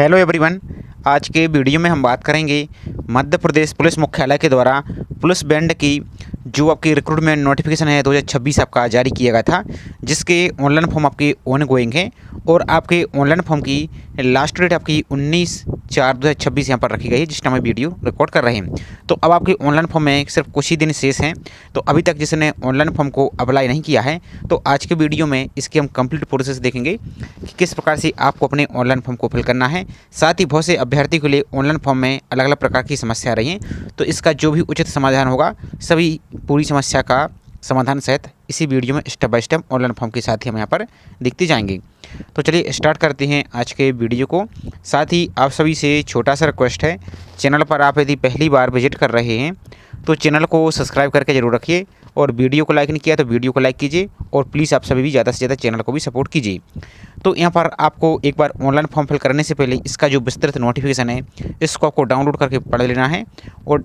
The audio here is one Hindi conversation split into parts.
Hello everyone. आज के वीडियो में हम बात करेंगे मध्य प्रदेश पुलिस मुख्यालय के द्वारा पुलिस बैंड की जो आपकी रिक्रूटमेंट नोटिफिकेशन है 2026 आपका जारी किया गया था, जिसके ऑनलाइन फॉर्म आपके ऑन गोइंग हैं और आपके ऑनलाइन फॉर्म की लास्ट डेट आपकी 19/4/2026 यहाँ पर रखी गई है, जिस टाइम हम वीडियो रिकॉर्ड कर रहे हैं। तो अब आपके ऑनलाइन फॉर्म में सिर्फ कुछ ही दिन शेष हैं, तो अभी तक जिसने ऑनलाइन फॉर्म को अप्लाई नहीं किया है तो आज के वीडियो में इसकी हम कंप्लीट प्रोसेस देखेंगे कि किस प्रकार से आपको अपने ऑनलाइन फॉर्म को फिल करना है। साथ ही बहुत से अभ्यर्थी के लिए ऑनलाइन फॉर्म में अलग अलग प्रकार की समस्या आ रही हैं, तो इसका जो भी उचित समाधान होगा सभी पूरी समस्या का समाधान सहित इसी वीडियो में step by step online form के साथ ही हम यहाँ पर देखते जाएंगे। तो चलिए स्टार्ट करते हैं आज के वीडियो को। साथ ही आप सभी से छोटा सा रिक्वेस्ट है, चैनल पर आप यदि पहली बार विजिट कर रहे हैं तो चैनल को सब्सक्राइब करके जरूर रखिए और वीडियो को लाइक नहीं किया तो वीडियो को लाइक कीजिए और प्लीज़ आप सभी भी ज़्यादा से ज़्यादा चैनल को भी सपोर्ट कीजिए। तो यहाँ पर आपको एक बार ऑनलाइन फॉर्म फिल करने से पहले इसका जो विस्तृत नोटिफिकेशन है इसको आपको डाउनलोड करके पढ़ लेना है और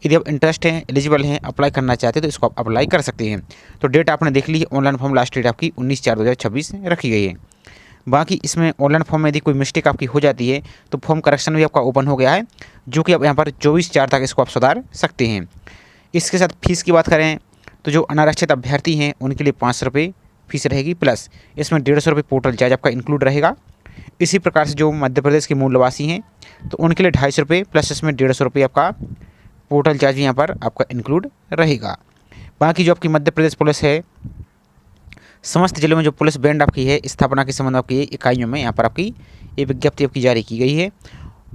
यदि आप इंटरेस्ट हैं, एलिजिबल हैं, अप्लाई करना चाहते हैं तो इसको आप अप्लाई कर सकते हैं। तो डेट आपने देख ली है, ऑनलाइन फॉर्म लास्ट डेट आपकी 19/4/2026 रखी गई है। बाकी इसमें ऑनलाइन फॉर्म में यदि कोई मिस्टेक आपकी हो जाती है तो फॉर्म करेक्शन भी आपका ओपन हो गया है, जो कि आप यहाँ पर 24/4 तक इसको आप सुधार सकते हैं। इसके साथ फीस की बात करें तो जो अनारक्षित अभ्यर्थी हैं उनके लिए 500 रुपये फीस रहेगी, प्लस इसमें 150 रुपये पोर्टल चार्ज आपका इंक्लूड रहेगा। इसी प्रकार से जो मध्य प्रदेश के मूल निवासी हैं तो उनके लिए 250 रुपये प्लस इसमें 150 रुपये आपका पोर्टल चार्ज भी यहाँ पर आपका इंक्लूड रहेगा। बाकी जो आपकी मध्य प्रदेश पुलिस है, समस्त जिलों में जो पुलिस बैंड आपकी है स्थापना के संबंध आपकी इकाइयों में यहाँ पर आपकी ये विज्ञप्ति आपकी जारी की गई है।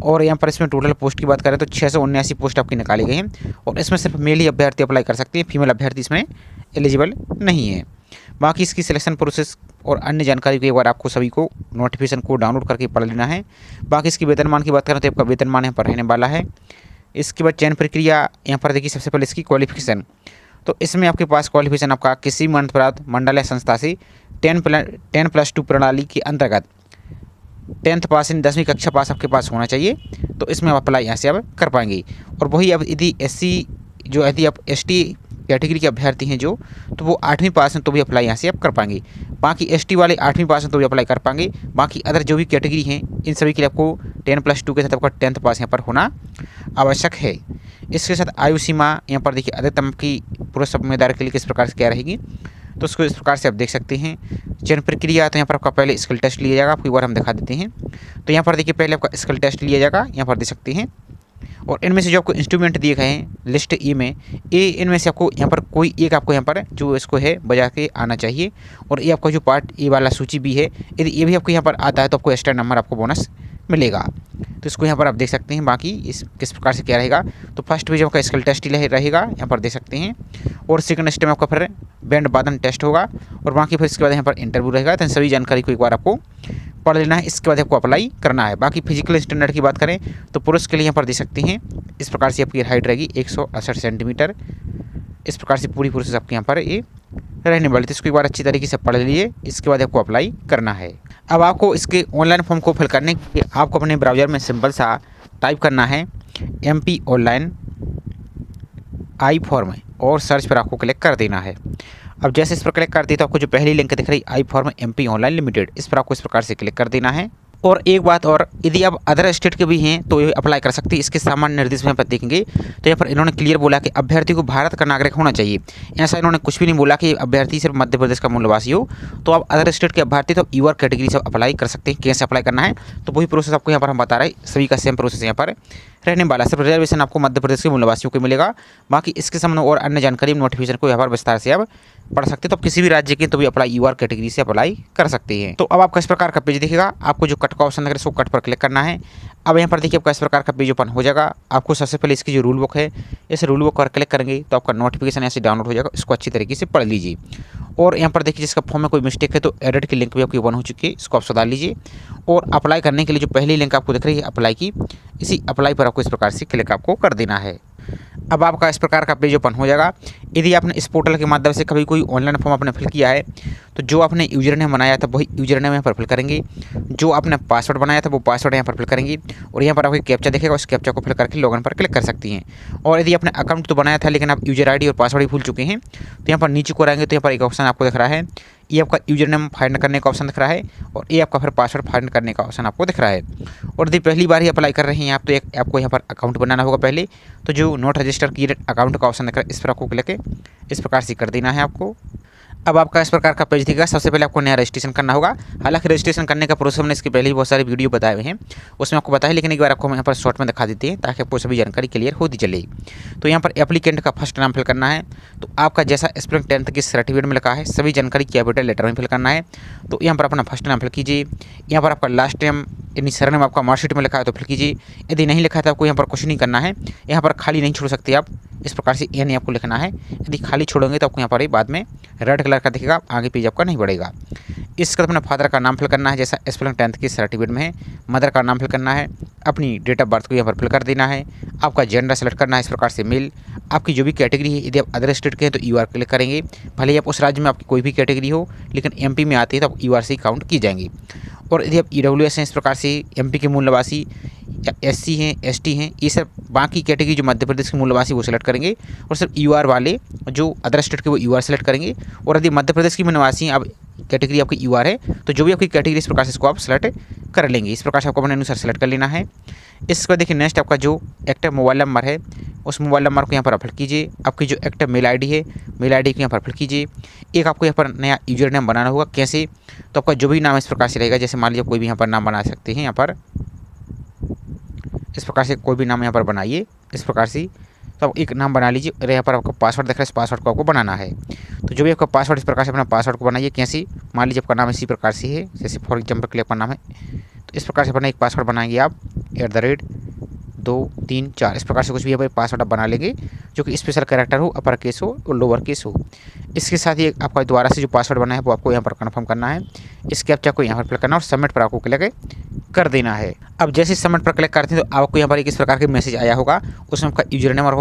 और यहाँ पर इसमें टोटल पोस्ट की बात करें तो 679 पोस्ट आपकी निकाली गई हैं और इसमें सिर्फ मेल ही अभ्यर्थी अप्लाई कर सकते हैं, फीमेल अभ्यर्थी इसमें एलिजिबल नहीं है। बाकी इसकी सिलेक्शन प्रोसेस और अन्य जानकारी को एक बार आपको सभी को नोटिफिकेशन को डाउनलोड करके पढ़ लेना है। बाकी इसकी वेतनमान की बात करें तो आपका वेतनमान यहाँ पर रहने वाला है। इसके बाद चयन प्रक्रिया यहाँ पर देखिए, सबसे पहले इसकी क्वालिफिकेशन, तो इसमें आपके पास क्वालिफिकेशन आपका किसी मंडल या संस्था से 10+2 प्रणाली के अंतर्गत 10th पास इन 10वीं कक्षा पास आपके पास होना चाहिए, तो इसमें आप अप्लाई यहाँ से आप कर पाएंगे। और वही अब यदि यदि आप ST कैटेगरी के अभ्यर्थी हैं जो, तो वो 8वीं पास हैं तो भी अप्लाई यहाँ से आप कर पाएंगे। बाकी ST वाले 8वीं पास हैं तो भी अप्लाई कर पाएंगे। बाकी अदर जो भी कैटेगरी हैं इन सभी के लिए आपको 10+2 के साथ आपका 10th पास यहाँ पर होना आवश्यक है। इसके साथ आयु सीमा यहाँ पर देखिए अधिकतम की पुरुष उम्मीदवार के लिए किस प्रकार से क्या रहेगी, तो उसको इस प्रकार से आप देख सकते हैं। चयन प्रक्रिया, तो यहाँ पर आपका पहले स्किल टेस्ट लिया जाएगा, आपको एक बार हम दिखा देते हैं। तो यहाँ पर देखिए पहले आपका स्किल टेस्ट लिया जाएगा, यहाँ पर देख सकते हैं। और इनमें से जो आपको इंस्ट्रूमेंट दिए गए हैं लिस्ट ए में, इनमें से आपको यहाँ पर कोई एक आपको यहाँ पर जो इसको है बजा के आना चाहिए। और ये आपका जो पार्ट ए वाला सूची भी है, यदि ये भी आपको यहाँ पर आता है तो आपको एक्स्ट्रा नंबर आपको बोनस मिलेगा। तो इसको यहाँ पर आप देख सकते हैं। बाकी इस किस प्रकार से क्या रहेगा, तो फर्स्ट पेज आपका स्किल टेस्ट रहेगा, यहाँ पर देख सकते हैं। और सेकंड स्टेप में आपका फिर बैंड वादन टेस्ट होगा और बाकी फिर इसके बाद यहाँ पर इंटरव्यू रहेगा। तो सभी जानकारी को एक बार आपको पढ़ लेना है, इसके बाद आपको अप्लाई करना है। बाकी फिजिकल स्टैंडर्ड की बात करें तो पुरुष के लिए यहाँ पर देख सकते हैं इस प्रकार से आपकी हाइट रहेगी 168 सेंटीमीटर। इस प्रकार से पूरी प्रोसेस आपके यहाँ पर ये रहने वाली, तो इसको एक बार अच्छी तरीके से पढ़ लीजिए, इसके बाद आपको अप्लाई करना है। अब आपको इसके ऑनलाइन फॉर्म को फिल करने के लिए आपको अपने ब्राउज़र में सिंपल सा टाइप करना है MP ऑनलाइन आई फॉर्म और सर्च पर आपको क्लिक कर देना है। अब जैसे इस पर क्लिक करते हैं तो आपको जो पहली लिंक दिख रही आई फॉर्म MP ऑनलाइन लिमिटेड, इस पर आपको इस प्रकार से क्लिक कर देना है। और एक बात और, यदि आप अदर स्टेट के भी हैं तो ये अप्लाई कर सकते हैं। इसके सामान्य निर्देश में यहाँ पर देखेंगे तो यहाँ पर इन्होंने क्लियर बोला कि अभ्यर्थी को भारत का नागरिक होना चाहिए। ऐसा इन्होंने कुछ भी नहीं बोला कि अभ्यर्थी सिर्फ मध्य प्रदेश का मूल निवासी हो। तो आप अदर स्टेट के अभ्यर्थी तो यूआर कैटेगरी से अप्लाई कर सकते हैं। कैसे अप्लाई करना है तो वही प्रोसेस आपको यहाँ पर हम बता रहे हैं, सभी का सेम प्रोसेस यहाँ पर रहने वाला। सिर्फ रिजर्वेशन आपको मध्य प्रदेश के मूल निवासियों को मिलेगा। बाकी इसके संबंध और अन्य जानकारी नोटिफिकेशन को यहाँ पर विस्तार से आप पढ़ सकते हैं। तो आप किसी भी राज्य के तो भी अप्लाई यूआर कैटेगरी से अप्लाई कर सकते हैं। तो अब आपका इस प्रकार का पेज दिखेगा, आपको जो कट का ऑप्शन लग रहा है उसको कट पर क्लिक करना है। अब यहाँ पर देखिए आपका इस प्रकार का पेज ओपन हो जाएगा। आपको सबसे पहले इसकी जो रूल बुक है इस रूल बुक पर क्लिक करेंगे तो आपका नोटिफिकेशन ऐसे डाउनलोड हो जाएगा, इसको अच्छी तरीके से पढ़ लीजिए। और यहाँ पर देखिए जिसका फॉर्म में कोई मिस्टेक है तो एडिट की लिंक भी आपकी ओपन हो चुकी है, इसको आप सुधार लीजिए। और अप्लाई करने के लिए जो पहली लिंक आपको दिख रही है अप्लाई की, इसी अप्लाई पर आपको इस प्रकार से क्लिक आपको कर देना है। अब आपका इस प्रकार का पेज ओपन हो जाएगा। यदि आपने इस पोर्टल के माध्यम से कभी कोई ऑनलाइन फॉर्म आपने फिल किया है तो जो आपने यूजर नेम बनाया था वही यूजर नेम यहाँ पर फिल करेंगे, जो आपने पासवर्ड बनाया था वो पासवर्ड यहाँ पर फिल करेंगे। और यहाँ पर आपको कैप्चा दिखेगा, उस कैप्चा को फिल करके लॉगिन पर क्लिक कर सकती हैं। और यदि आपने अकाउंट तो बनाया था लेकिन आप यूजर ID और पासवर्ड ही भूल चुके हैं तो यहाँ पर नीचे को आएंगे तो यहाँ पर एक ऑप्शन आपको दिख रहा है ये आपका यूजर नेम फाइंड करने का ऑप्शन दिख रहा है और ये आपका फिर पासवर्ड फाइंड करने का ऑप्शन आपको दिख रहा है। और यदि पहली बार ही अप्लाई कर रहे हैं आप तो एक आपको यहाँ पर अकाउंट बनाना होगा पहले। तो जो नॉट रजिस्टर की अकाउंट का ऑप्शन दिख रहा है इस पर आपको क्लिक इस प्रकार से कर देना है आपको। अब आपका इस प्रकार का पेज दिखेगा। सबसे पहले आपको नया रजिस्ट्रेशन करना होगा। हालांकि रजिस्ट्रेशन करने का प्रोसेस हमने इसके पहले ही बहुत सारे वीडियो बताए हुए हैं, उसमें आपको बताया, लेकिन एक बार आपको हम यहाँ पर शॉर्ट में दिखा देते हैं ताकि आपको सभी जानकारी क्लियर होती चलेगी। तो यहाँ पर एप्लीकेंट का फर्स्ट नाम फिल करना है। तो आपका जैसा स्प्रिंग 10th की सर्टिफिकेट में लिखा है सभी जानकारी कैपिटल लेटर में फिल करना है। तो यहाँ पर अपना फर्स्ट नाम फिल कीजिए। यहाँ पर आपका लास्ट नेम यानी सरनेम आपका मार्कशीट में लिखा है तो फिल कीजिए। यदि नहीं लिखा है तो आपको यहाँ पर कुछ नहीं करना है, यहाँ पर खाली नहीं छोड़ सकते आप। इस प्रकार से यानी आपको लिखना है। यदि खाली छोड़ोगे तो आपको यहाँ पर बाद में रेड कलर का दिखेगा, आगे पेज आपका नहीं बढ़ेगा। इसके बाद अपना फादर का नाम फिल करना है जैसा स्प्रिंग 10th की सर्टिफिकेट में है। मदर का नाम फिल करना है। अपनी डेट ऑफ बर्थ को यहाँ पर फिल कर देना है। आपका जेंडर सेलेक्ट करना है इस प्रकार से मेल। आपकी जो भी कैटेगरी है, यदि आप अदर स्टेट के हैं तो यूआर क्लिक करेंगे। भले ही आप उस राज्य में आपकी कोई भी कैटेगरी हो, लेकिन एमपी में आती है तो आप यूआर से काउंट की जाएंगी। और यदि आप ईडब्ल्यूएस हैं इस प्रकार से एमपी के मूल निवासी, या एससी हैं, एसटी हैं, ये सब बाकी कैटेगरी जो मध्य प्रदेश के मूल निवासी वो सेलेक्ट करेंगे। और सिर्फ यूआर वाले जो अदर स्टेट के वो यूआर सेलेक्ट करेंगे। और यदि मध्य प्रदेश की निवासी अब कैटेगरी आपकी यूआर है तो जो भी आपकी कैटेगरी इस प्रकार से इसको आप सेलेक्ट कर लेंगे। इस प्रकार से आपको अपने अनुसार सेलेक्ट कर लेना है। इसके बाद देखिए नेक्स्ट आपका जो एक्टिव मोबाइल नंबर है उस मोबाइल नंबर को यहाँ पर फिल कीजिए। आपकी जो एक्टिव मेल आईडी है मेल आईडी को यहाँ पर फिल कीजिए। एक आपको यहाँ पर नया यूजर नेम बनाना होगा। कैसे? तो आपका जो भी नाम इस प्रकार से रहेगा, जैसे मान लीजिए कोई भी यहाँ पर नाम बना सकते हैं। यहाँ पर इस प्रकार से कोई भी नाम यहाँ पर बनाइए इस प्रकार से। तो आप एक नाम बना लीजिए और यहाँ पर आपको पासवर्ड दिख रहा है, इस पासवर्ड को आपको बनाना है। तो जो भी आपका पासवर्ड इस प्रकार से अपना पासवर्ड को बनाइए। कैसे? मान लीजिए आपका नाम इसी प्रकार से है, जैसे फॉर एग्जाम्पल के लिए आपका नाम है, तो इस प्रकार से अपना एक पासवर्ड बनाएंगे आप @234 इस प्रकार से कुछ भी यहाँ पर पासवर्ड आप बना लेंगे जो कि स्पेशल कैरेक्टर हो, अपर केस हो और लोअर केस हो। इसके साथ ही आपका दोबारा से जो पासवर्ड बना है वो आपको यहाँ पर कन्फर्म करना है। इस कैप्चा को यहाँ पर क्लिक करना और सबमिट पर आपको क्लिक कर देना है। अब जैसे सबमिट पर क्लिक करते हैं तो आपको यहाँ पर एक इस प्रकार के मैसेज आया होगा, उसमें आपका यूजर नेम और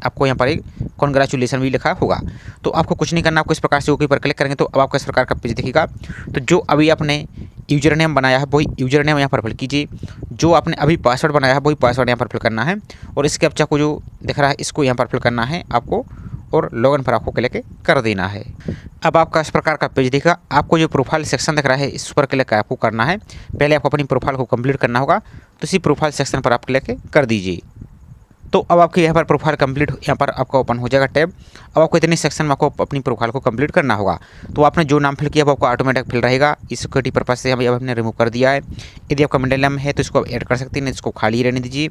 आपको यहाँ पर एक कॉन्ग्रेचुलेसन भी लिखा होगा। तो आपको कुछ नहीं करना, आपको इस प्रकार से ओके पर क्लिक करेंगे तो अब आपका इस प्रकार का पेज दिखेगा। तो जो अभी आपने यूजर नेम बनाया है वही यूजर नेम यहाँ पर फिल कीजिए। जो आपने अभी पासवर्ड बनाया है वही पासवर्ड यहाँ पर फिल करना है। और इस कैप्चा को जो दिख रहा है इसको यहाँ पर फिल करना है आपको और लॉगिन पर आपको क्लिक कर देना है। अब आपका इस प्रकार का पेज दिखेगा। आपको जो प्रोफाइल सेक्शन दिख रहा है इस पर क्लिक आपको करना है। पहले आपको अपनी प्रोफाइल को कंप्लीट करना होगा, तो इसी प्रोफाइल सेक्शन पर आप क्लिक कर दीजिए। तो अब आपके यहाँ पर प्रोफाइल कंप्लीट यहाँ पर आपका ओपन हो जाएगा टैब। अब आपको इतने सेक्शन में आपको अपनी प्रोफाइल को कंप्लीट करना होगा। तो आपने जो नाम फिल किया वो आपको ऑटोमेटिक फिल रहेगा। इस सिक्योरिटी पर्पज से अब हमने रिमूव कर दिया है। यदि आपका मिडिल नेम है तो इसको ऐड कर सकते हैं, इसको खाली रहने दीजिए।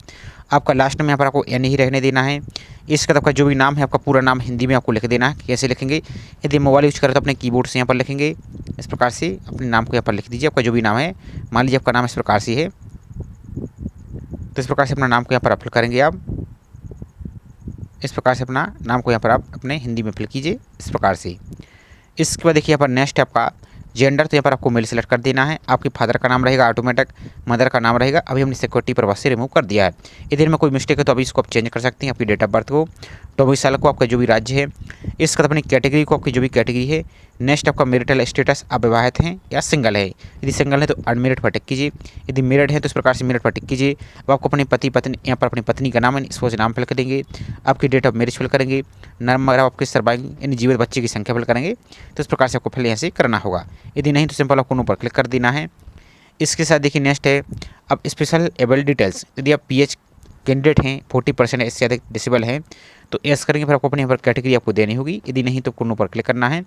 आपका लास्ट में यहाँ पर आपको एन ही रहने देना है। इसके बाद आपका जो भी नाम है आपका पूरा नाम हिंदी में आपको लिख देना है। कैसे लिखेंगे? यदि मोबाइल यूज करें तो अपने कीबोर्ड से यहाँ पर लिखेंगे। इस प्रकार से अपने नाम को यहाँ पर लिख दीजिए। आपका जो भी नाम है, मान लीजिए आपका नाम इस प्रकार से है, तो इस प्रकार से अपना नाम को यहाँ पर फिल करेंगे आप। इस प्रकार से अपना नाम को यहाँ पर आप अपने हिंदी में फिल कीजिए इस प्रकार से। इसके बाद देखिए यहाँ पर नेक्स्ट है आपका जेंडर, तो यहाँ पर आपको मेल सेलेक्ट कर देना है। आपके फादर का नाम रहेगा ऑटोमेटिक, मदर का नाम रहेगा। अभी हमने सिक्योरिटी पर्पज से रिमूव कर दिया है। इधर में कोई मिस्टेक है तो अभी इसको आप चेंज कर सकते हैं। आपकी डेट ऑफ बर्थ को, डोमिसाइल को, आपका जो भी राज्य है, इसके बाद अपनी कैटेगरी को, आपकी जो भी कैटेगरी है। नेक्स्ट आपका मैरिटल स्टेटस, आप विवाहित हैं या सिंगल है। यदि सिंगल है तो अनमेरिड पर टिक कीजिए। यदि मैरिड है तो इस प्रकार से मैरिड पर टिक कीजिए। अब आपको अपने पति पत्नी, यहाँ पर अपनी पत्नी का नाम है, इसको नाम फिल करेंगे। आपकी डेट ऑफ मैरिज फिल करेंगे। नंबर आपके सर्वाइविंग यानी जीवित बच्चे की संख्या फिल करेंगे। तो इस प्रकार से आपको फिल यहाँ से करना होगा। यदि नहीं तो सिंपल आपको नो पर क्लिक कर देना है। इसके साथ देखिए नेक्स्ट है अब स्पेशल एबल डिटेल्स। यदि आप पीएच कैंडिडेट हैं, 40% इससे अधिक डिसेबल हैं तो एस करेंगे, फिर आपको अपने यहाँ पर कैटेगरी आपको देनी होगी। यदि नहीं तो नो पर क्लिक करना है।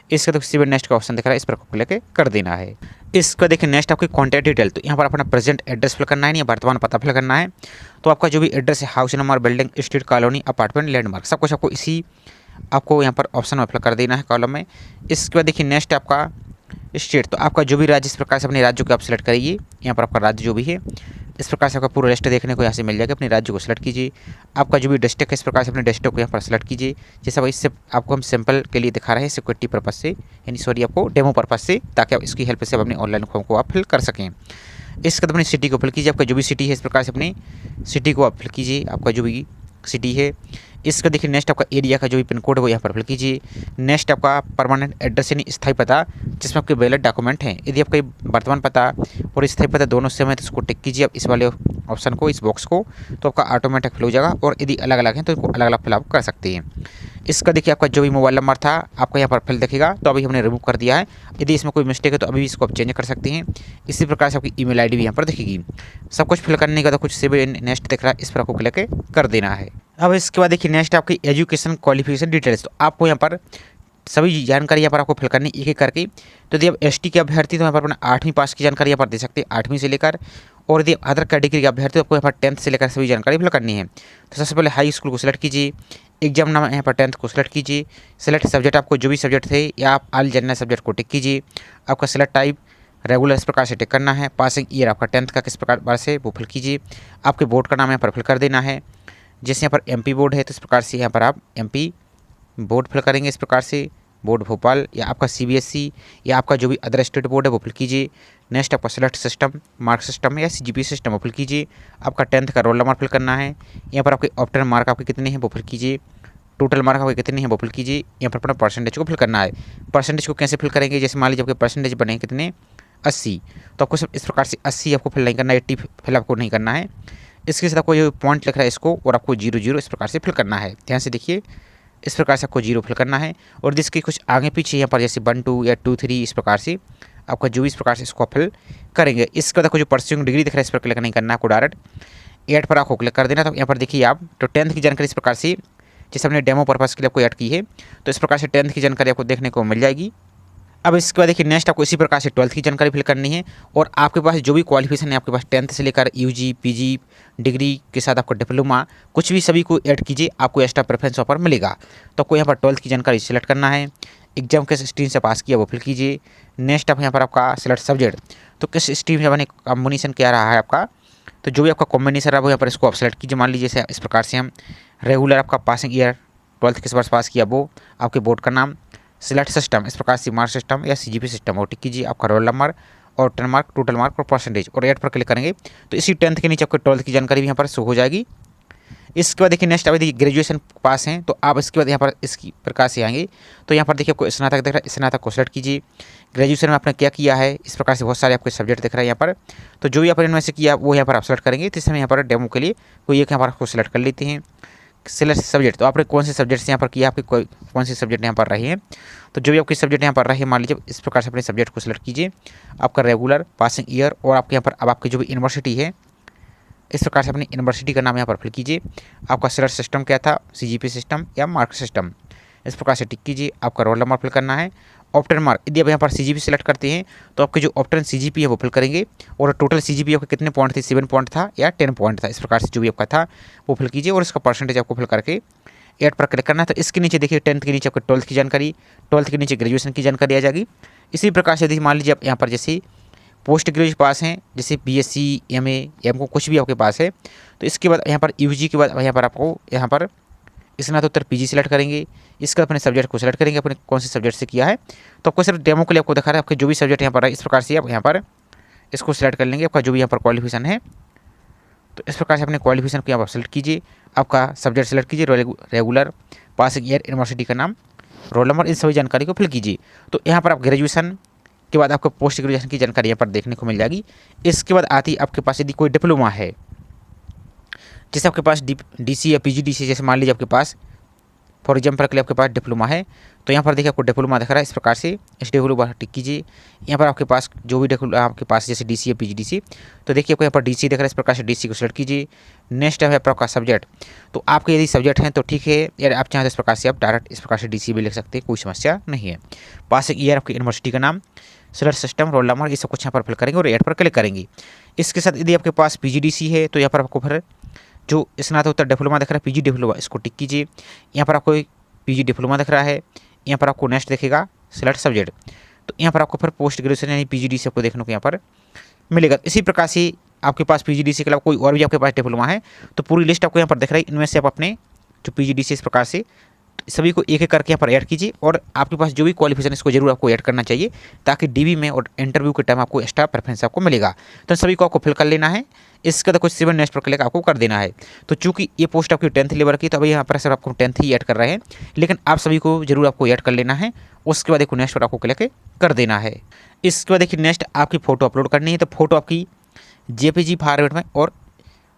इसका तो सिविल नेक्स्ट का ऑप्शन दिख रहा है, इस पर क्लिक कर देना है। इसका देखिए नेक्स्ट आपकी कॉन्टैक्ट डिटेल, तो यहाँ पर अपना प्रेजेंट एड्रेस फिल करना है या वर्तमान पता फिल करना है। तो आपका जो भी एड्रेस है, house number, building, street, colony, apartment, landmark, सब कुछ आपको इसी आपको यहाँ पर ऑप्शन में फिल कर देना है कॉलम में। इसके बाद देखिए नेक्स्ट आपका स्टेट, तो आपका जो भी राज्य, इस प्रकार से अपने राज्य को आप सिलेक्ट करिए। यहाँ पर आपका राज्य जो भी है इस प्रकार से आपका पूरा लिस्ट देखने को यहाँ से मिल जाएगा। अपने राज्य को सिलेक्ट कीजिए। आपका जो भी डिस्ट्रिक्ट है इस प्रकार से अपने डिस्ट्रिक्ट को यहाँ पर सिलेक्ट कीजिए। जैसा इससे आपको हम सिंपल के लिए दिखा रहे हैं, सिक्योरिटी पर्पज से, यानी सॉरी आपको डेमो पर्पज से, ताकि आप इसकी हेल्प से आप अपने ऑनलाइन फॉर्म को आप फिल कर सकें। इसके बाद अपनी सिटी को फिल कीजिए। आपका जो भी सिटी है इस प्रकार से अपनी सिटी को आप फिल कीजिए, आपका जो भी सिटी है। इसका देखिए नेक्स्ट आपका एरिया का जो भी पिन कोड है वो यहाँ पर फिल कीजिए। नेक्स्ट आपका परमानेंट एड्रेस यानी स्थायी पता, जिसमें आपके वैलिड डॉक्यूमेंट हैं। यदि आपका वर्तमान पता और स्थायी पता दोनों सेम है तो इसको टिक कीजिए आप इस वाले ऑप्शन को, इस बॉक्स को, तो आपका ऑटोमेटिक फिल हो जाएगा। और यदि अलग अलग हैं तो इसको अलग अलग फिल आप कर सकते हैं। इसका देखिए आपका जो भी मोबाइल नंबर था आपका यहाँ पर फिल दिखेगा, तो अभी हमने रिमूव कर दिया है। यदि इसमें कोई मिस्टेक है तो अभी भी इसको आप चेंज कर सकते हैं। इसी प्रकार से आपकी ईमेल आईडी भी यहाँ पर दिखेगी। सब कुछ फिल करने का तो कुछ सेव नेक्स्ट दिख रहा है, इस पर आपको क्लिक कर देना है। अब इसके बाद देखिए नेक्स्ट आपकी एजुकेशन क्वालिफिकेशन डिटेल्स, तो आपको यहाँ पर सभी जानकारी यहाँ पर आपको फिल करनी एक एक करके। तो यदि आप एसटी के अभ्यर्थी तो यहाँ पर अपना 8वीं पास की जानकारी यहाँ पर दे सकते हैं, 8वीं से लेकर। और यदि अदर कैटेगरी के अभ्यर्थी तो आपको यहाँ पर 10th से लेकर सभी जानकारी फिल करनी है। तो सबसे पहले हाई स्कूल को सिलेक्ट कीजिए, एग्जाम नाम यहाँ पर 10th को सिलेक्ट कीजिए। सेलेक्ट सब्जेक्ट आपको जो भी सब्जेक्ट थे या आप ऑल जनरल सब्जेक्ट को टिक कीजिए। आपका सेलेक्ट टाइप रेगुलर इस प्रकार से टिक करना है। पासिंग ईयर आपका 10th का किस प्रकार से वो फिल कीजिए। आपके बोर्ड का नाम यहाँ पर फिल कर देना है। जैसे यहाँ पर MP बोर्ड है तो इस प्रकार से यहाँ पर आप MP बोर्ड फिल करेंगे। इस प्रकार से बोर्ड भोपाल या आपका CBSE या आपका जो भी अदर स्टेट बोर्ड है वो फिल कीजिए। नेक्स्ट आपका सेलेक्ट सिस्टम, मार्क सिस्टम या CGP सिस्टम वो फिल कीजिए। आपका 10th का रोल नंबर फिल करना है। यहाँ पर आपके ऑप्टेन मार्क आपके कितने हैं वो फिल कीजिए। टोटल मार्क आपके कितने हैं वो फिल कीजिए। यहाँ पर अपना परसेंटेज को फिल करना है। परसेंटेज को कैसे फिल करेंगे, जैसे मान लीजिए आपके परसेंटेज बने कितने 80, तो आपको सब इस प्रकार से 80 आपको फिल नहीं करना है, 80 फिल आपको नहीं करना है। इसके साथ आपको जो पॉइंट लिख रहा है इसको और आपको 0 इस प्रकार से फिल करना है। ध्यान से देखिए, इस प्रकार से आपको 0 फिल करना है। और जिसके कुछ आगे पीछे यहाँ पर जैसे 1 2 या 2 3 इस प्रकार से आपका जो भी इस प्रकार से इसको फिल करेंगे। इसके बाद आपको जो परस्यूइंग डिग्री दिख रहा है इस पर क्लिक नहीं करना है, आपको डायरेक्ट 8 पर आपको क्लिक कर देना। तो यहाँ पर देखिए आप तो 10th की जानकारी इस प्रकार से जैसे हमने डेमो पर्पज़ के लिए आपको ऐड की है, तो इस प्रकार से 10th की जानकारी आपको देखने को मिल जाएगी। अब इसके बाद देखिए नेक्स्ट आपको इसी प्रकार से 12th की जानकारी फिल करनी है। और आपके पास जो भी क्वालिफिकेशन है आपके पास 10th से लेकर UG PG डिग्री के साथ आपको डिप्लोमा कुछ भी सभी को ऐड कीजिए, आपको एक्स्ट्रा प्रेफरेंस ऑफर मिलेगा। तो आपको यहाँ पर 12th की जानकारी सिलेक्ट करना है। एग्जाम किस स्ट्रीम से पास किया वो फिल कीजिए। नेक्स्ट आप यहाँ पर आपका सेलेक्ट सब्जेक्ट, तो किस स्ट्रीम से बने कॉम्बिनेशन क्या रहा है आपका, तो जो भी आपका कॉम्बिनेशन रहा वो यहाँ पर इसको आप सेलेक्ट कीजिए। मान लीजिए इस प्रकार से हम रेगुलर आपका पासिंग ईयर 12th किस वर्ष पास किया वो, आपके बोर्ड का नाम, सिलेक्ट सिस्टम इस प्रकार से मार्क सिस्टम या CGP सिस्टम और टिक कीजिए। आपका रोल नंबर और टोटल मार्क और परसेंटेज और 8 पर क्लिक करेंगे तो इसी 10th के नीचे आपको 12th की जानकारी भी यहाँ पर शो हो जाएगी। इसके बाद देखिए नेक्स्ट आप देखिए ग्रेजुएशन पास हैं तो आप इसके बाद यहाँ पर इसकी प्रकार से आएंगे तो यहाँ पर देखिए आपको स्नातक दिख रहा है, स्नातक को सेलेक्ट कीजिए। ग्रेजुएशन में आपने क्या किया है इस प्रकार से बहुत सारे आपके सब्जेक्ट दिख रहे हैं यहाँ पर, तो जो भी यहाँ पर इनमें से किया वो यहाँ पर आप सेलेक्ट करेंगे। तो इसमें यहाँ पर डेमो के लिए कोई एक यहाँ पर आपको सेलेक्ट कर लेते हैं। सिलेक्ट सब्जेक्ट, तो आपने कौन से सब्जेक्ट यहाँ पर किया, आपके कौन से सब्जेक्ट यहाँ पर रहे हैं, तो जो भी आपके सब्जेक्ट यहाँ पर रहे मान लीजिए इस प्रकार से अपने सब्जेक्ट को सिलेक्ट कीजिए। आपका रेगुलर पासिंग ईयर और आपके यहाँ पर अब आपकी जो भी यूनिवर्सिटी है इस प्रकार से अपनी यूनिवर्सिटी का नाम यहाँ पर फिल कीजिए। आपका सिलेक्ट सिस्टम क्या था, CGP सिस्टम या मार्क सिस्टम, इस प्रकार से टिक कीजिए। आपका रोल नंबर फिल करना है। ऑप्टेन मार्क, यदि आप यहाँ पर CGP सेलेक्ट करते हैं तो आपके जो ऑप्टेन CGP है वो फिल करेंगे और टोटल CGP आपके कितने पॉइंट थे, 7 पॉइंट था या 10 पॉइंट था, इस प्रकार से जो भी आपका था वो फिल कीजिए और इसका परसेंटेज आपको फिल करके 8 पर क्लिक करना है। तो इसके नीचे देखिए 10th के नीचे आपको 12th की जानकारी, 12th के नीचे ग्रेजुएशन की जानकारी आ जाएगी। इसी प्रकार से देखिए मान लीजिए आप यहाँ पर जैसे पोस्ट ग्रेजुएट पास हैं, जैसे BSc MA MCom कुछ भी आपके पास है, तो इसके बाद यहाँ पर UG के बाद यहाँ पर आपको यहाँ पर स्नातकोत्तर PG सेलेक्ट करेंगे। इसका अपने सब्जेक्ट को सेलेक्ट करेंगे, अपने कौन से सब्जेक्ट से किया है, तो आपको सिर्फ डेमो के लिए आपको दिखा रहा है आपके जो भी सब्जेक्ट यहाँ पर है इस प्रकार से आप यहाँ पर इसको सेलेक्ट कर लेंगे। आपका जो भी यहाँ पर क्वालिफिकेशन है तो इस प्रकार से अपने क्वालिफिकेशन को यहाँ पर सेलेक्ट कीजिए। आपका सब्जेक्ट सेलेक्ट कीजिए, रेगुलर पासिंग ईयर यूनिवर्सिटी का नाम, रोल नंबर, इन सभी जानकारी को फिल कीजिए। तो यहाँ पर आप ग्रेजुएशन के बाद आपको पोस्ट ग्रेजुएशन की जानकारी यहाँ पर देखने को मिल जाएगी। इसके बाद आती आपके पास यदि कोई डिप्लोमा है, जैसे आपके पास DC या PGDC, जैसे मान लीजिए आपके पास फॉर एग्जाम्पल के लिए आपके पास डिप्लोमा है तो यहाँ पर देखिए आपको डिप्लोमा दिख रहा है इस प्रकार से, इस डिप्लोमा टिक कीजिए। यहाँ पर आपके पास जो भी आपके पास जैसे DC या PGDC, तो देखिए आपको यहाँ पर DC दिख रहा है, इस प्रकार से DC को सेलेक्ट कीजिए। नेक्स्ट है आपका सब्जेक्ट, तो आपके यदि सब्जेक्ट हैं तो ठीक है, यार आप चाहें तो इस प्रकार से आप डायरेक्ट इस प्रकार से DC भी लिख सकते हैं, कोई समस्या नहीं है। पासिंग ईयर आपकी यूनिवर्सिटी का नाम, सेलेक्ट सिस्टम, रोल नंबर, ये सब कुछ यहाँ पर फिल करेंगे और 8 पर क्लिक करेंगे। इसके साथ यदि आपके पास PGDC है तो यहाँ पर आपको फिर जो स्नातकोत्तर डिप्लोमा दिख रहा है PG डिप्लोमा, इसको टिक कीजिए। यहाँ पर आपको PG डिप्लोमा दिख रहा है, यहाँ पर आपको नेक्स्ट दिखेगा सिलेक्ट सब्जेक्ट, तो यहाँ पर आपको फिर पोस्ट ग्रेजुएशन यानी PGDC आपको देखने को यहाँ पर मिलेगा। इसी प्रकार से आपके पास PGDC के अलावा कोई और भी आपके पास डिप्लोमा है तो पूरी लिस्ट आपको यहाँ पर दिख रही है। इनमें से आप अपने जो PGDC इस प्रकार से सभी को एक एक करके यहाँ पर ऐड कीजिए और आपके पास जो भी क्वालिफिकेशन इसको जरूर आपको ऐड करना चाहिए ताकि DB में और इंटरव्यू के टाइम आपको एक्स्ट्रा प्रेफरेंस आपको मिलेगा। तो सभी को आपको फिल कर लेना है। इसका तो कुछ 7 नेक्स्ट पर क्लिक आपको कर देना है। तो चूंकि ये पोस्ट आपकी 10th लेवल की, तो अभी यहाँ पर सर आपको 10th ही ऐड कर रहे हैं, लेकिन आप सभी को जरूर आपको ऐड कर लेना है। उसके बाद एक नेक्स्ट पर आपको क्लिक कर देना है। इसके बाद देखिए नेक्स्ट आपकी फ़ोटो अपलोड करनी है, तो फोटो आपकी JPG फॉर्मेट में और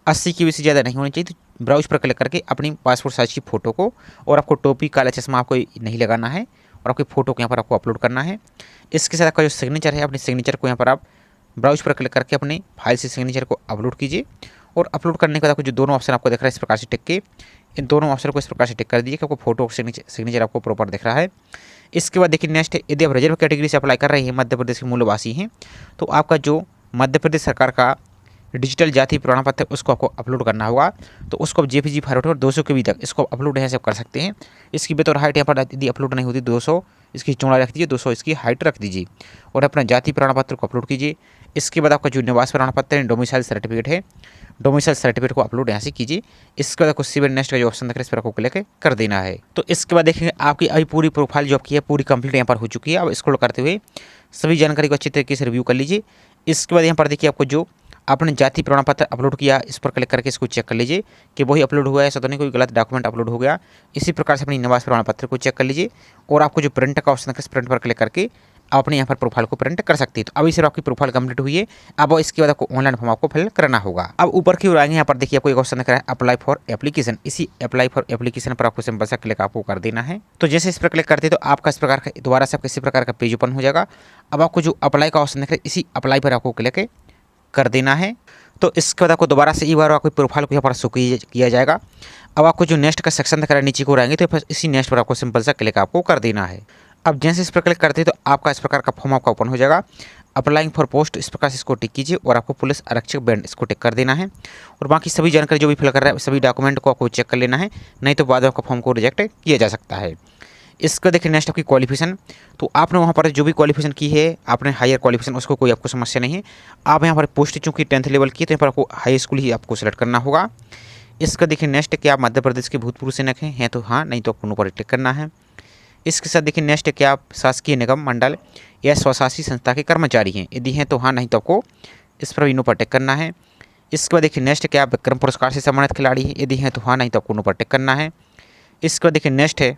80 KB से ज़्यादा नहीं होनी चाहिए। तो ब्राउज पर क्लिक करके अपनी पासपोर्ट साइज की फ़ोटो को, और आपको टोपी काला चश्मा आपको नहीं लगाना है, और आपकी फ़ोटो को यहाँ पर आपको अपलोड करना है। इसके साथ आपका जो सिग्नेचर है, अपनी सिग्नेचर को यहाँ पर आप ब्राउज पर क्लिक करके अपनी फाइल से सिग्नेचर को अपलोड कीजिए। और अपलोड करने के बाद आपको जो दोनों ऑप्शन आपको दिख रहा है इस प्रकार से टिक के, इन दोनों ऑप्शन को इस प्रकार से टिक कर दीजिए कि आपको फोटो और सिग्नेचर आपको प्रॉपर दिख रहा है। इसके बाद देखिए नेक्स्ट, यदि आप रिजर्व कैटेगरी से अप्लाई कर रहे हैं, मध्य प्रदेश के मूलवासी हैं, तो आपका जो मध्य प्रदेश सरकार का डिजिटल जाति प्रमाण पत्र उसको आपको अपलोड करना होगा। तो उसको आप जेपीजी फॉर्मेट और 200 KB तक इसको अपलोड यहाँ से कर सकते हैं। इसकी बेहतर हाइट यहाँ पर यदि अपलोड नहीं होती 200 इसकी चौड़ाई रख दीजिए, 200 इसकी हाइट रख दीजिए, और अपना जाति प्रमाण पत्र को अपलोड कीजिए। इसके बाद आपका जो निवास प्रमाण पत्र है, डोमिसाइल सर्टिफिकेट है, डोमिसाइल सर्टिफिकेट को अपलोड यहाँ से कीजिए। इसके बाद आपको सिविल नेक्स्ट का जो ऑप्शन दिख रहा है इस पर आपको क्लिक कर देना है। तो इसके बाद देखेंगे आपकी अभी पूरी प्रोफाइल जो आपकी है पूरी कंप्लीट यहाँ पर हो चुकी है। अब स्क्रॉल करते हुए सभी जानकारी को अच्छी तरीके से रिव्यू कर लीजिए। इसके बाद यहाँ पर देखिए आपको जो आपने जाति प्रमाण पत्र अपलोड किया, इस पर क्लिक करके इसको चेक कर लीजिए कि वही अपलोड हुआ है, ऐसा तो नहीं कोई गलत डॉक्यूमेंट अपलोड हो गया। इसी प्रकार से अपनी निवास प्रमाण पत्र को चेक कर लीजिए, और आपको जो प्रिंट का ऑप्शन है इस प्रिंट पर क्लिक करके आप अपने यहाँ पर प्रोफाइल को प्रिंट कर सकते हैं। तो अभी सिर्फ आपकी प्रोफाइल कंप्लीट हुई है। अब इसके बाद आपको ऑनलाइन फॉर्म आपको फिल करना होगा। अब ऊपर की ओर आएंगे, यहाँ पर देखिए आपको एक ऑप्शन दिख रहा है अप्लाई फॉर एप्लीकेशन। इसी अप्लाई फॉर एप्लीकेशन पर आपको सिंपल सा क्लिक आपको कर देना है। तो जैसे इस पर क्लिक करते हैं तो आपका इस प्रकार का दोबारा से किसी प्रकार का पेज ओपन हो जाएगा। अब आपको जो अप्लाई का ऑप्शन दिख रहा है इसी अप्लाई पर आपको क्लिक कर देना है। तो इसके बाद आपको दोबारा से एक बार आपकी प्रोफाइल को यहाँ पर शो किया जाएगा। अब आपको जो नेक्स्ट का सेक्शन दिख रहा है नीचे को रहेंगे, तो इसी नेक्स्ट पर आपको सिंपल सा क्लिक आपको कर देना है। अब जैसे इस पर क्लिक करते हैं तो आपका इस प्रकार का फॉर्म आपका ओपन हो जाएगा। अप्लाइंग फॉर पोस्ट इस प्रकार से इसको टिक कीजिए, और आपको पुलिस आरक्षक बैंड इसको टिक कर देना है। और बाकी सभी जानकारी जो भी फिल कर रहा है सभी डॉक्यूमेंट को आपको चेक कर लेना है, नहीं तो बाद में आपका फॉर्म को रिजेक्ट किया जा सकता है। इसका देखिए नेक्स्ट आपकी क्वालिफिकेशन, तो आपने वहाँ पर जो भी क्वालिफिकेशन की है, आपने हायर क्वालिफिकेशन, उसको कोई आपको समस्या नहीं है। आप यहाँ पर पोस्ट चूँकि 10th लेवल की, तो यहाँ पर आपको हाई स्कूल ही आपको सेलेक्ट करना होगा। इसका देखिए नेक्स्ट क्या आप मध्य प्रदेश के भूतपूर्व सैनिक हैं तो हाँ, नहीं तो आपको नो पर टिक करना है। इसके साथ देखिए नेक्स्ट क्या आप शासकीय निगम मंडल या स्वशासी संस्था के कर्मचारी हैं, यदि हैं तो हाँ, नहीं तो आपको इस पर नो पर टिक करना है। इसके बाद देखिए नेक्स्ट क्या आप विक्रम पुरस्कार से सम्मानित खिलाड़ी हैं, यदि हैं तो हाँ, नहीं तो आपको नो पर टिक करना है। इसके बाद देखिए नेक्स्ट है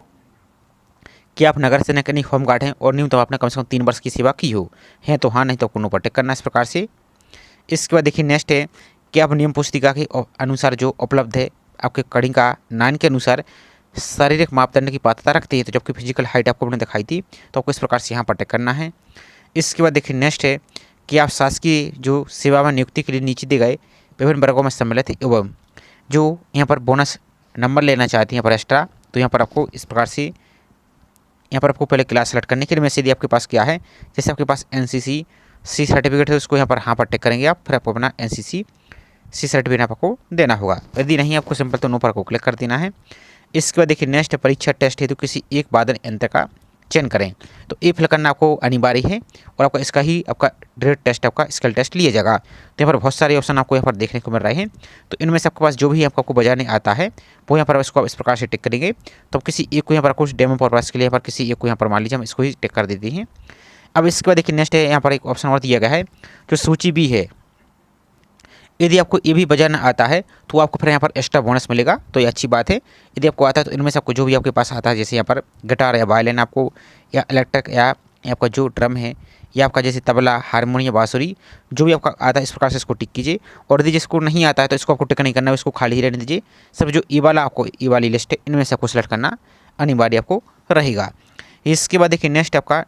कि आप नगर सेना के होम गार्ड हैं और न्यूनतम आपने कम से कम 3 वर्ष की सेवा की हो, है तो हाँ, नहीं तो आपको नो पर टिक करना है इस प्रकार से। इसके बाद देखिए नेक्स्ट है कि आप नियम पुस्तिका के अनुसार जो उपलब्ध है आपके कड़ी का 9 के अनुसार शारीरिक मापदंड की पात्रता रखते हैं, तो जबकि फिजिकल हाइट आपको मैंने दिखाई थी, तो आपको इस प्रकार से यहाँ पर टिक करना है। इसके बाद देखिए नेक्स्ट है कि आप शासकीय जो सेवा में नियुक्ति के लिए नीचे दिए गए विभिन्न वर्गों में सम्मिलित एवं जो यहाँ पर बोनस नंबर लेना चाहते हैं यहाँ पर एक्स्ट्रा, तो यहाँ पर आपको इस प्रकार से यहाँ पर आपको पहले क्लास सेलेक्ट करने के लिए मैसेज आपके पास क्या है, जैसे आपके पास NCC सी सर्टिफिकेट है उसको यहाँ पर हाँ पर टिक करेंगे आप, फिर आपको अपना NCC सी सर्टिफिकेट आपको देना होगा। यदि नहीं आपको सिंपल तो नो पर को क्लिक कर देना है। इसके बाद देखिए नेक्स्ट परीक्षा टेस्ट है तो किसी एक वादन यंत्र का चयन करें, तो ये फिल करना आपको अनिवार्य है, और आपका इसका ही आपका डायरेक्ट टेस्ट आपका स्किल टेस्ट लिया जाएगा। तो यहाँ पर बहुत सारे ऑप्शन आपको यहाँ पर देखने को मिल रहे हैं, तो इनमें से आपके पास जो भी आपको बजाने आता है वो यहाँ पर इसको इस प्रकार से टिक करेंगे। तो किसी एक को यहाँ पर कुछ डेमो पर्पस के लिए यहाँ पर किसी एक को यहाँ पर मान लीजिए हम इसको ही टिक कर देते हैं। अब इसके बाद देखिए नेक्स्ट है यहाँ पर एक ऑप्शन और दिया गया है जो सूची भी है, यदि आपको ये भी बजाना आता है तो आपको फिर यहाँ पर एक्स्ट्रा बोनस मिलेगा, तो ये अच्छी बात है। यदि आपको आता है तो इनमें से आपको जो भी आपके पास आता है, जैसे यहाँ पर गिटार या वायलिन आपको, या इलेक्ट्रिक या आपका जो ड्रम है, या आपका जैसे तबला, हारमोनियम, बांसुरी, जो भी आपका आता है इस प्रकार से इसको टिक कीजिए। और यदि जिसको नहीं आता है तो इसको आपको टिक नहीं करना है, इसको खाली ही रहने दीजिए। सब जो ई वाला आपको ई वाली लिस्ट है इनमें से आपको सेलेक्ट करना अनिवार्य आपको रहेगा। इसके बाद देखिए नेक्स्ट आपका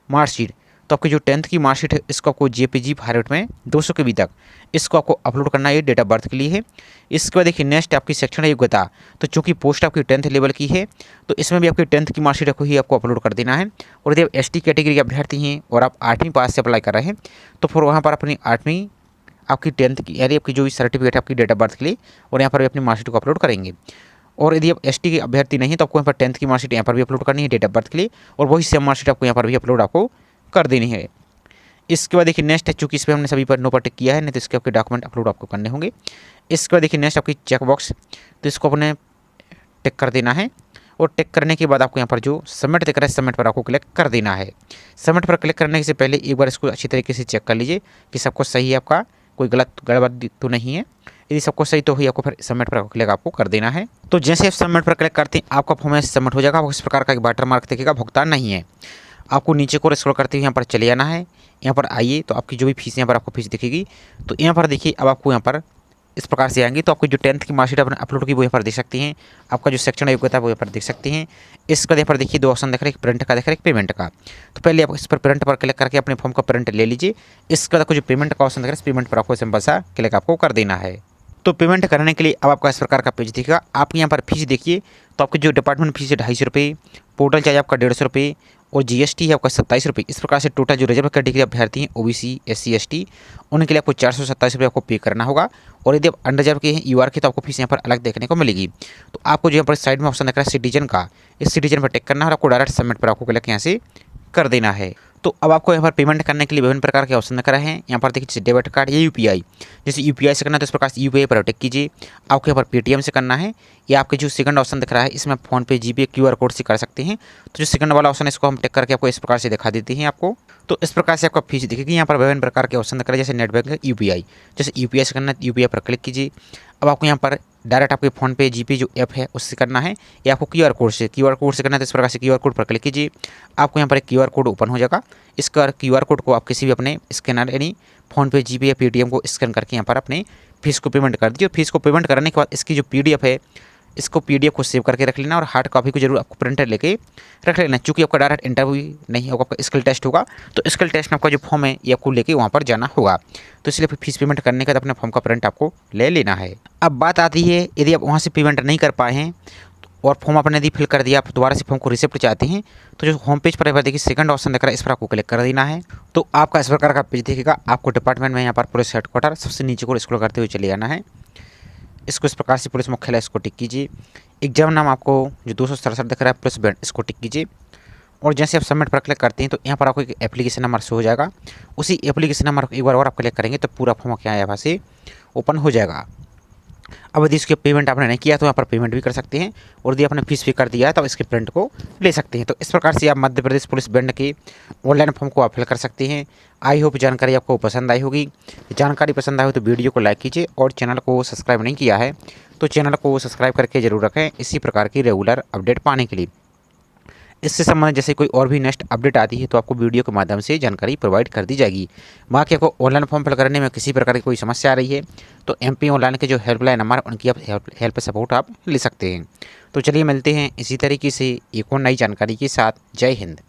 मार्कशीट, तो आपकी जो 10th की मार्कशीट है इसको आपको JPG फॉर्मेट में 200 KB तक इसको आपको अपलोड करना है, ये डेट ऑफ बर्थ के लिए है। इसके बाद देखिए नेक्स्ट आपकी शैक्षणिक योग्यता, तो चूंकि पोस्ट आपकी 10th लेवल की है तो इसमें भी आपकी 10th की मार्कशीट को ही आपको अपलोड कर देना है। और यदि आप ST कैटेगरी के अभ्यर्थी हैं और आप 8वीं पास से अप्लाई कर रहे हैं तो फिर वहाँ पर अपनी 8वीं आपकी 10th की यानी आपकी जो भी सर्टिफिकेट है आपकी डेट ऑफ बर्थ के लिए, और यहाँ पर भी अपनी मार्कशीट को अपलोड करेंगे। और यदि आप ST के अभ्यर्थी नहीं है तो आपको यहाँ पर 10th की मार्कशीट यहाँ पर भी अपलोड करनी है डेट ऑफ बर्थ के लिए, और वही सेम मार्कशीट आपको यहाँ पर भी अपलोड आपको कर देनी है। इसके बाद देखिए नेक्स्ट है, चूँकि इस पर हमने सभी पर नो पर टिक किया है, नहीं तो इसके आपके डॉक्यूमेंट अपलोड आपको करने होंगे। इसके बाद देखिए नेक्स्ट आपकी चेक बॉक्स, तो इसको अपने टिक कर देना है, और टिक करने के बाद आपको यहाँ पर जो सबमिट दिख रहा है सबमिट पर आपको क्लिक कर देना है। सबमिट पर क्लिक करने से पहले एक बार इसको अच्छी तरीके से चेक कर लीजिए कि सब कुछ सही है, आपका कोई गलत गड़बड़ तो नहीं है। यदि सब कुछ सही तो ही आपको फिर सबमिट पर क्लिक आपको कर देना है। तो जैसे आप सबमिट पर क्लिक करते हैं आपका फॉर्म सबमिट हो जाएगा। इस प्रकार का एक वाटर मार्क दिखेगा, भुगतान नहीं है। आपको नीचे को स्क्रॉल करते हुए यहाँ पर चले जाना है। यहाँ पर आइए तो आपकी जो भी फीस यहाँ पर आपको फीस दिखेगी, तो यहाँ पर देखिए अब आपको यहाँ पर इस प्रकार से आएंगी। तो आपको जो 10th की मार्कशीट आपने अपलोड की वो यहाँ पर देख सकती हैं। आपका जो सेक्शन योग्यता है वो यहाँ पर देख सकते हैं। इसका यहाँ पर देखिए 2 ऑप्शन दिख रहे हैं, एक प्रिंट का दिख रहा है, एक पेमेंट का। तो पहले आप इस पर प्रिंट पर क्लिक करके अपने फॉर्म का प्रिंट ले लीजिए। इसके बाद आपको जो पेमेंट का ऑप्शन दिख रहा है, इस पेमेंट पर आपको सिंपल सा क्लिक आपको कर देना है। तो पेमेंट करने के लिए अब आपका इस प्रकार का पेज दिखेगा। आप यहाँ पर फीस देखिए, तो आपकी जो डिपार्टमेंट फीस है 250 रुपये, पोर्टल चार्ज आपका 150 रुपये और जीएसटी है आपका 27 रुपये। इस प्रकार से टोटल जो रिजर्व कैटेगरी अभ्यर्थी हैं ओबीसी, एससी, एसटी, उनके लिए आपको 427 रुपये आपको पे करना होगा। और यदि आप अनरिजर्व के हैं, यूआर के, तो आपको फीस यहाँ पर अलग देखने को मिलेगी। तो आपको जो यहाँ पर साइड में ऑप्शन दिख रहा है सिटीजन का, इस सिटीजन पर टिक करना है और आपको डायरेक्ट सबमिट पर आपको क्लिक यहाँ से कर देना है। तो अब आपको यहाँ पर पेमेंट करने के लिए विभिन्न प्रकार के ऑप्शन दिख रहे हैं। यहाँ पर देखिए जैसे डेबिट कार्ड या यूपीआई, जैसे यूपीआई से करना है तो इस प्रकार से यूपीआई पर टिक कीजिए। आपको यहाँ पर पेटीएम से करना है, या आपके जो सेकंड ऑप्शन दिख रहा है इसमें फोन पे, जीपे, क्यूआर कोड से कर सकते हैं। तो जो सेकंड वाला ऑप्शन है इसको हम टिक करके आपको इस प्रकार से दिखा देते हैं आपको। तो इस प्रकार से आपका फीस दिखेगी। यहाँ पर विभिन्न प्रकार के ऑप्शन दिख रहे हैं, जैसे नेट बैंकिंग, यूपीआई। जैसे यूपीआई से करना है यूपीआई पर क्लिक कीजिए। अब आपको यहाँ पर डायरेक्ट आपके फ़ोन पे, जीपे जो ऐप है उससे करना है, या आपको क्यूआर कोड से करना है तो इस प्रकार से क्यूआर कोड पर क्लिक कीजिए। आपको यहाँ पर एक क्यूआर कोड ओपन हो जाएगा। इस क्यूआर कोड को आप किसी भी अपने स्कैनर यानी फ़ोन पे, जीपे या पेटीएम को स्कैन करके यहाँ पर अपने फीस को पेमेंट कर दीजिए। फीस को पेमेंट करने के बाद इसकी जो पीडीएफ है, इसको पीडीएफ को सेव करके रख लेना और हार्ड कॉपी को जरूर आपको प्रिंटर लेके रख लेना। चूँकि आपका डायरेक्ट इंटरव्यू नहीं होगा, आपका स्किल टेस्ट होगा, तो स्किल टेस्ट में आपका जो फॉर्म है ये आपको लेके वहाँ पर जाना होगा। तो इसलिए फीस पेमेंट करने के बाद अपने फॉर्म का प्रिंट आपको ले लेना है। अब बात आती है, यदि आप वहाँ से पेमेंट नहीं कर पाए हैं और फॉर्म आपने यदि फिल कर दिया, आप दोबारा से फॉर्म को रिसिप्ट चाहते हैं, तो जो होम पेज पर देखिए सेकंड ऑप्शन दिख रहा है, इस पर आपको क्लिक कर देना है। तो आपका इस प्रकार का पेज दिखेगा। आपको डिपार्टमेंट में यहाँ पर पुलिस हेडक्वार्टर सबसे नीचे को स्क्रॉल करते हुए चले जाना है। इसको इस प्रकार से पुलिस मुख्यालय इसको टिक कीजिए। एग्जाम नाम आपको जो 267 दिख रहा है पुलिस बैंड, इसको टिक कीजिए। और जैसे आप सबमिट पर क्लिक करते हैं तो यहाँ पर आपको एक एप्लीकेशन नंबर शो हो जाएगा। उसी एप्लीकेशन नंबर को एक बार और आप क्लिक करेंगे तो पूरा फॉर्म क्या है यहाँ से ओपन हो जाएगा। अब यदि इसके पेमेंट आपने नहीं किया तो यहाँ पर पेमेंट भी कर सकते हैं, और यदि आपने फीस पे कर दिया है तो इसके प्रिंट को ले सकते हैं। तो इस प्रकार से आप मध्य प्रदेश पुलिस बैंड के ऑनलाइन फॉर्म को आप फिल कर सकते हैं। आई होप जानकारी आपको पसंद आई होगी। जानकारी पसंद आई हो तो वीडियो को लाइक कीजिए, और चैनल को सब्सक्राइब नहीं किया है तो चैनल को सब्सक्राइब करके जरूर रखें इसी प्रकार की रेगुलर अपडेट पाने के लिए। इससे संबंधित जैसे कोई और भी नेक्स्ट अपडेट आती है तो आपको वीडियो के माध्यम से जानकारी प्रोवाइड कर दी जाएगी। बाकी आपको ऑनलाइन फॉर्म फिल करने में किसी प्रकार की कोई समस्या आ रही है तो एमपी ऑनलाइन के जो हेल्पलाइन नंबर उनकी आप हेल्प सपोर्ट आप ले सकते हैं। तो चलिए मिलते हैं इसी तरीके से एक और नई जानकारी के साथ। जय हिंद।